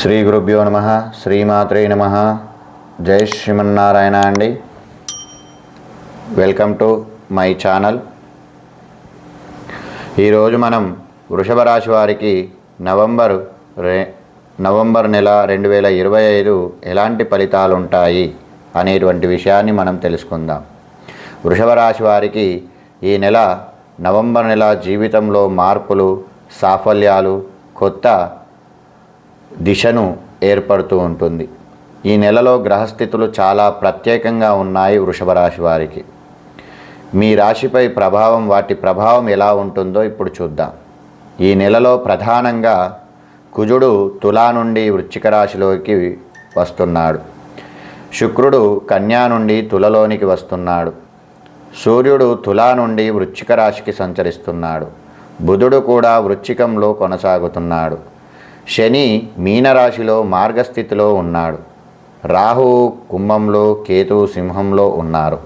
శ్రీ గురుభ్యో నమః. శ్రీమాత్రే నమః. జై శ్రీమన్నారాయణ అండి. Welcome to my channel. ఈరోజు మనం వృషభ రాశి వారికి నవంబర్ నెల 2025 ఎలాంటి ఫలితాలు ఉంటాయి అనేటువంటి విషయాన్ని మనం తెలుసుకుందాం. వృషభ రాశి వారికి ఈ నవంబర్ నెల జీవితంలో మార్పులు, సాఫల్యాలు, కొత్త దిశను ఏర్పడుతూ ఉంటుంది. ఈ నెలలో గ్రహస్థితులు చాలా ప్రత్యేకంగా ఉన్నాయి వృషభ రాశి వారికి. మీ రాశిపై వాటి ప్రభావం ఎలా ఉంటుందో ఇప్పుడు చూద్దాం. ఈ నెలలో ప్రధానంగా కుజుడు తులా నుండి వృశ్చిక రాశిలోకి వస్తున్నాడు. శుక్రుడు కన్యా నుండి తులలోనికి వస్తున్నాడు. సూర్యుడు తులా నుండి వృశ్చిక రాశికి సంచరిస్తున్నాడు. బుధుడు కూడా వృశ్చికంలో కొనసాగుతున్నాడు. శని మీనరాశిలో మార్గస్థితిలో ఉన్నాడు. రాహువు కుంభంలో, కేతువు సింహంలో ఉన్నారు.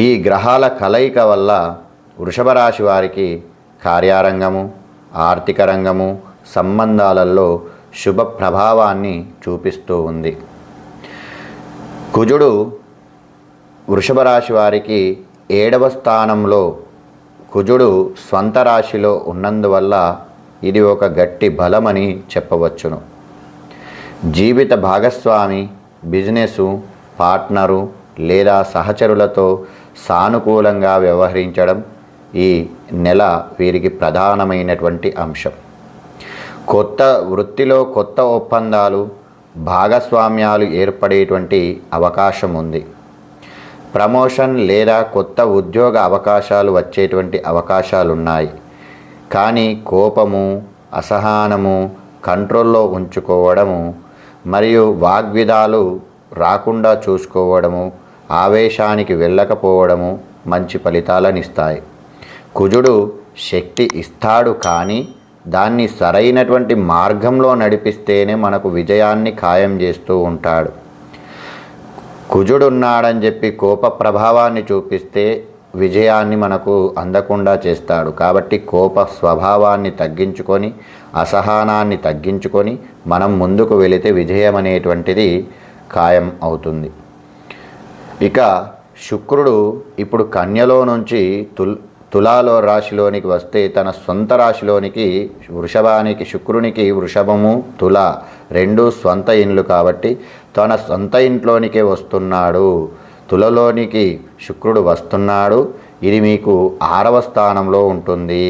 ఈ గ్రహాల కలయిక వల్ల వృషభ రాశి వారికి కార్యారంగము, ఆర్థిక రంగము, సంబంధాలలో శుభ ప్రభావాన్ని చూపిస్తూ ఉంది. కుజుడు వృషభ రాశి వారికి 7వ స్థానంలో కుజుడు స్వంత రాశిలో ఉన్నందువల్ల ఇది ఒక గట్టి బలమని చెప్పవచ్చును. జీవిత భాగస్వామి, బిజినెసు పార్ట్నరు లేదా సహచరులతో సానుకూలంగా వ్యవహరించడం ఈ నెల వీరికి ప్రధానమైనటువంటి అంశం. కొత్త వృత్తిలో కొత్త ఒప్పందాలు, భాగస్వామ్యాలు ఏర్పడేటువంటి అవకాశం ఉంది. ప్రమోషన్ లేదా కొత్త ఉద్యోగ అవకాశాలు వచ్చేటువంటి అవకాశాలున్నాయి. కానీ కోపము, అసహనము కంట్రోల్లో ఉంచుకోవడము మరియు వాగ్విదాలు రాకుండా చూసుకోవడము, ఆవేశానికి వెళ్ళకపోవడము మంచి ఫలితాలనిస్తాయి. కుజుడు శక్తి ఇస్తాడు, కానీ దాన్ని సరైనటువంటి మార్గంలో నడిపిస్తేనే మనకు విజయాన్ని ఖాయం చేస్తూ ఉంటాడు. కుజుడున్నాడని చెప్పి కోప ప్రభావాన్ని చూపిస్తే విజయాన్ని మనకు అందకుండా చేస్తాడు. కాబట్టి కోప స్వభావాన్ని తగ్గించుకొని, అసహనాన్ని తగ్గించుకొని మనం ముందుకు వెళితే విజయం అనేటువంటిది ఖాయం అవుతుంది. ఇక శుక్రుడు ఇప్పుడు కన్యలో నుంచి తులాలో రాశిలోనికి వస్తే తన సొంత రాశిలోనికి శుక్రునికి వృషభము, తుల రెండు స్వంత ఇండ్లు కాబట్టి తన సొంత ఇంట్లోనికే వస్తున్నాడు. తులలోనికి శుక్రుడు వస్తున్నాడు. ఇది మీకు 6వ స్థానంలో ఉంటుంది.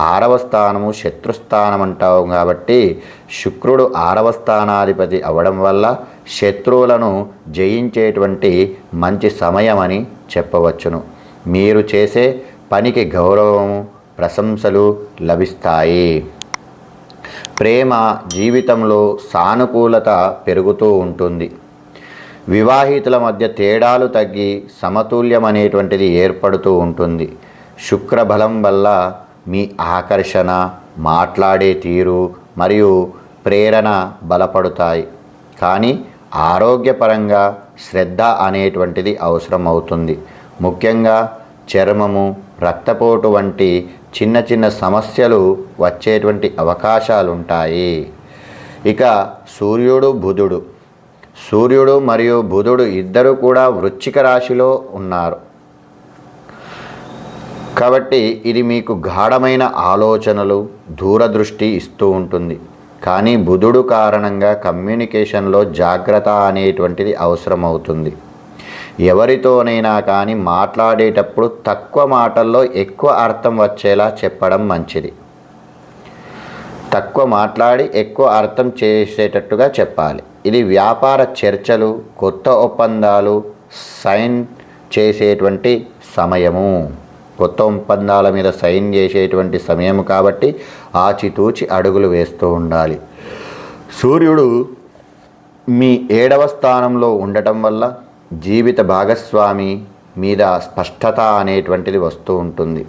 6వ స్థానము శత్రుస్థానం అంటావు కాబట్టి శుక్రుడు 6వ స్థానాధిపతి అవడం వల్ల శత్రువులను జయించేటువంటి మంచి సమయమని చెప్పవచ్చును. మీరు చేసే పనికి గౌరవము, ప్రశంసలు లభిస్తాయి. ప్రేమ జీవితంలో సానుకూలత పెరుగుతూ ఉంటుంది. వివాహితుల మధ్య తేడాలు తగ్గి సమతుల్యం అనేటువంటిది ఏర్పడుతూ ఉంటుంది. శుక్రబలం వల్ల మీ ఆకర్షణ, మాట్లాడే తీరు మరియు ప్రేరణ బలపడతాయి. కానీ ఆరోగ్యపరంగా శ్రద్ధ అనేటువంటిది అవసరం అవుతుంది. ముఖ్యంగా చర్మము, రక్తపోటు వంటి చిన్న చిన్న సమస్యలు వచ్చేటువంటి అవకాశాలుంటాయి. ఇక సూర్యుడు మరియు బుధుడు ఇద్దరు కూడా వృశ్చిక రాశిలో ఉన్నారు. కాబట్టి ఇది మీకు గాఢమైన ఆలోచనలు, దూరదృష్టి ఇస్తూ ఉంటుంది. కానీ బుధుడు కారణంగా కమ్యూనికేషన్లో జాగ్రత్త అనేటువంటిది అవసరం అవుతుంది. ఎవరితోనైనా కానీ మాట్లాడేటప్పుడు తక్కువ మాటల్లో ఎక్కువ అర్థం వచ్చేలా చెప్పడం మంచిది. తక్కువ మాట్లాడి ఎక్కువ అర్థం చేసేటట్టుగా చెప్పాలి. ఇది వ్యాపార చర్చలు, కొత్త ఒప్పందాలు సైన్ చేసేటువంటి సమయము. కొత్త ఒప్పందాల మీద సైన్ చేసేటువంటి సమయము కాబట్టి ఆచితూచి అడుగులు వేస్తూ ఉండాలి. సూర్యుడు మీ 7వ స్థానంలో ఉండటం వల్ల జీవిత భాగస్వామి మీద స్పష్టత అనేటువంటిది వస్తూ ఉంటుంది.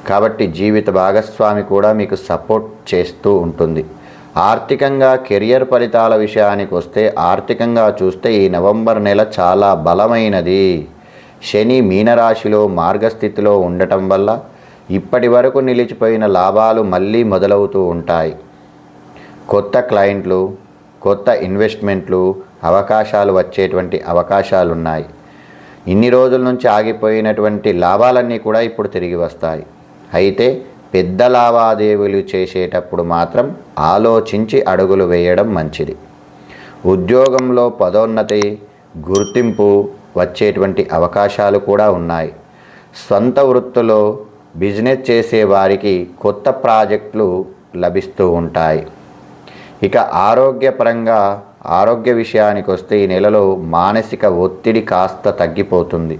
కాబట్టి జీవిత భాగస్వామి కూడా మీకు సపోర్ట్ చేస్తూ ఉంటుంది. ఆర్థికంగా కెరియర్ ఫలితాల విషయానికి వస్తే ఆర్థికంగా చూస్తే ఈ నవంబర్ నెల చాలా బలమైనది. శని మీనరాశిలో మార్గస్థితిలో ఉండటం వల్ల ఇప్పటి వరకు నిలిచిపోయిన లాభాలు మళ్ళీ మొదలవుతూ ఉంటాయి. కొత్త క్లయింట్లు, కొత్త ఇన్వెస్ట్మెంట్లు అవకాశాలు వచ్చేటువంటి అవకాశాలు ఉన్నాయి. ఇన్ని రోజుల నుంచి ఆగిపోయినటువంటి లాభాలన్నీ కూడా ఇప్పుడు తిరిగి వస్తాయి. అయితే పెద్ద లావాదేవీలు చేసేటప్పుడు మాత్రం ఆలోచించి అడుగులు వేయడం మంచిది. ఉద్యోగంలో పదోన్నతి, గుర్తింపు వచ్చేటువంటి అవకాశాలు కూడా ఉన్నాయి. సొంత వృత్తిలో బిజినెస్ చేసే వారికి కొత్త ప్రాజెక్టులు లభిస్తూ ఉంటాయి. ఇక ఆరోగ్యపరంగా ఆరోగ్య విషయానికి వస్తే ఈ నెలలో మానసిక ఒత్తిడి కాస్త తగ్గిపోతుంది.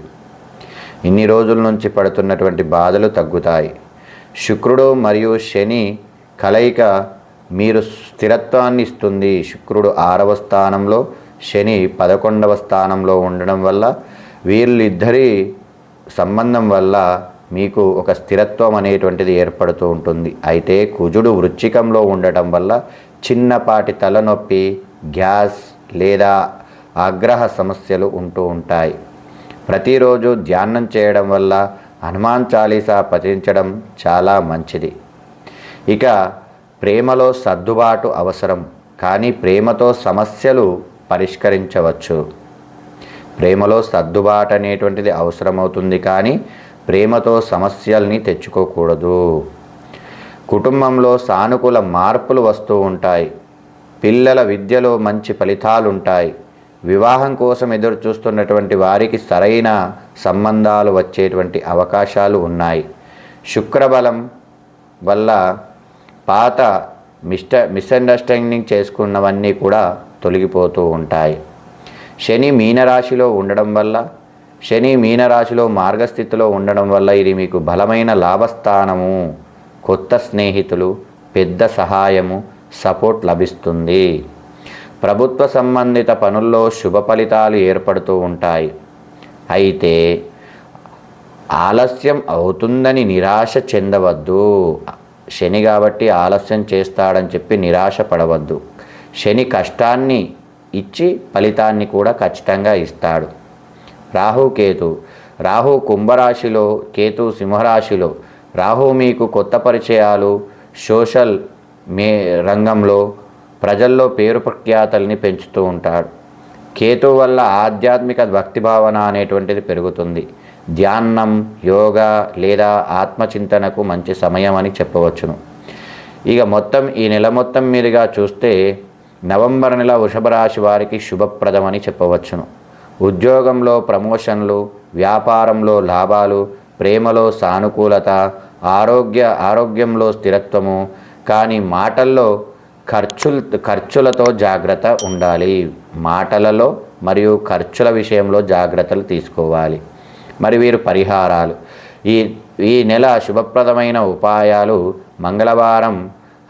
ఇన్ని రోజుల నుంచి పడుతున్నటువంటి బాధలు తగ్గుతాయి. శుక్రుడు మరియు శని కలయిక మీరు స్థిరత్వాన్ని ఇస్తుంది. శుక్రుడు 6వ స్థానంలో, శని 11వ స్థానంలో ఉండడం వల్ల వీళ్ళిద్దరి సంబంధం వల్ల మీకు ఒక స్థిరత్వం అనేటువంటిది ఏర్పడుతూ ఉంటుంది. అయితే కుజుడు వృశ్చికంలో ఉండటం వల్ల చిన్నపాటి తలనొప్పి, గ్యాస్ లేదా ఆగ్రహ సమస్యలు ఉంటూ ఉంటాయి. ప్రతిరోజు ధ్యానం చేయడం వల్ల హనుమాన్ చాలీసా పఠించడం చాలా మంచిది. ఇక ప్రేమలో సర్దుబాటు అవసరం, కానీ ప్రేమతో సమస్యలు పరిష్కరించవచ్చు. ప్రేమలో సర్దుబాటు అనేటువంటిది అవసరమవుతుంది, కానీ ప్రేమతో సమస్యల్ని తెచ్చుకోకూడదు. కుటుంబంలో సానుకూల మార్పులు వస్తూ ఉంటాయి. పిల్లల విద్యలో మంచి ఫలితాలు ఉంటాయి. వివాహం కోసం ఎదురు చూస్తున్నటువంటి వారికి సరైన సంబంధాలు వచ్చేటువంటి అవకాశాలు ఉన్నాయి. శుక్రబలం వల్ల పాత మిస్అండర్స్టాండింగ్ చేసుకున్నవన్నీ కూడా తొలగిపోతూ ఉంటాయి. శని మీనరాశిలో ఉండడం వల్ల, శని మీనరాశిలో మార్గస్థితిలో ఉండడం వల్ల ఇది మీకు బలమైన లాభస్థానము. కొత్త స్నేహితులు, పెద్ద సహాయము, సపోర్ట్ లభిస్తుంది. ప్రభుత్వ సంబంధిత పనుల్లో శుభ ఫలితాలు ఏర్పడుతూ ఉంటాయి. అయితే ఆలస్యం అవుతుందని నిరాశ చెందవద్దు. శని కాబట్టి ఆలస్యం చేస్తాడని చెప్పి నిరాశ పడవద్దు. శని కష్టాన్ని ఇచ్చి ఫలితాన్ని కూడా ఖచ్చితంగా ఇస్తాడు. రాహు కుంభరాశిలో, కేతు సింహరాశిలో. రాహు మీకు కొత్త పరిచయాలు, సోషల్ రంగంలో ప్రజల్లో పేరు ప్రఖ్యాతల్ని పెంచుతూ ఉంటాడు. కేతు వల్ల ఆధ్యాత్మిక భక్తిభావన అనేటువంటిది పెరుగుతుంది. ధ్యానం, యోగా లేదా ఆత్మచింతనకు మంచి సమయం అని చెప్పవచ్చును. ఇక మొత్తం ఈ నెల మొత్తం మీదుగా చూస్తే నవంబర్ నెల వృషభ రాశి వారికి శుభప్రదమని చెప్పవచ్చును. ఉద్యోగంలో ప్రమోషన్లు, వ్యాపారంలో లాభాలు, ప్రేమలో సానుకూలత, ఆరోగ్యంలో స్థిరత్వము, కానీ మాటల్లో ఖర్చులతో జాగ్రత్త ఉండాలి. మాటలలో మరియు ఖర్చుల విషయంలో జాగ్రత్తలు తీసుకోవాలి. మరి వీరు పరిహారాలు, ఈ నెల శుభప్రదమైన ఉపాయాలు: మంగళవారం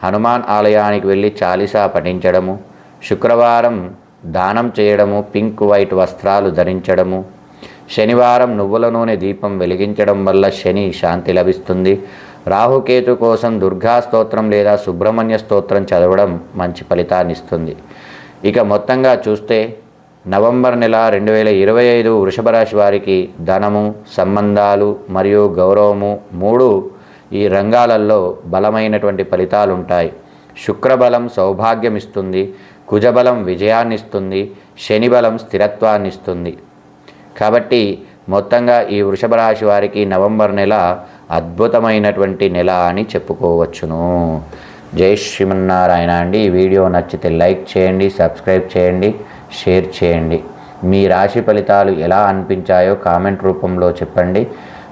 హనుమాన్ ఆలయానికి వెళ్ళి చాలీసా పఠించడము, శుక్రవారం దానం చేయడము, పింక్ వైట్ వస్త్రాలు ధరించడము, శనివారం నువ్వుల నూనె దీపం వెలిగించడం వల్ల శని శాంతి లభిస్తుంది. రాహుకేతు కోసం దుర్గా స్తోత్రం లేదా సుబ్రహ్మణ్య స్తోత్రం చదవడం మంచి ఫలితాన్ని ఇస్తుంది. ఇక మొత్తంగా చూస్తే నవంబర్ నెల 2025 వృషభ రాశి వారికి ధనము, సంబంధాలు మరియు గౌరవము 3 ఈ రంగాలలో బలమైనటువంటి ఫలితాలు ఉంటాయి. శుక్రబలం సౌభాగ్యం ఇస్తుంది, కుజబలం విజయాన్ని ఇస్తుంది, శని బలం స్థిరత్వాన్ని ఇస్తుంది. కాబట్టి మొత్తంగా ఈ వృషభ రాశి వారికి నవంబర్ నెల అద్భుతమైనటువంటి నెల అని చెప్పుకోవచ్చును. జై శ్రీమన్నారాయణ అండి. ఈ వీడియో నచ్చితే లైక్ చేయండి, సబ్స్క్రైబ్ చేయండి, షేర్ చేయండి. మీ రాశి ఫలితాలు ఎలా అనిపించాయో కామెంట్ రూపంలో చెప్పండి.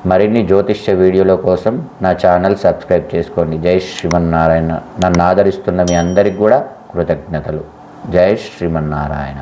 మరిన్ని జ్యోతిష్య వీడియోల కోసం నా ఛానల్ సబ్స్క్రైబ్ చేసుకోండి. జై శ్రీమన్నారాయణ. నన్ను ఆదరిస్తున్న మీ అందరికి కూడా కృతజ్ఞతలు. జై శ్రీమన్నారాయణ.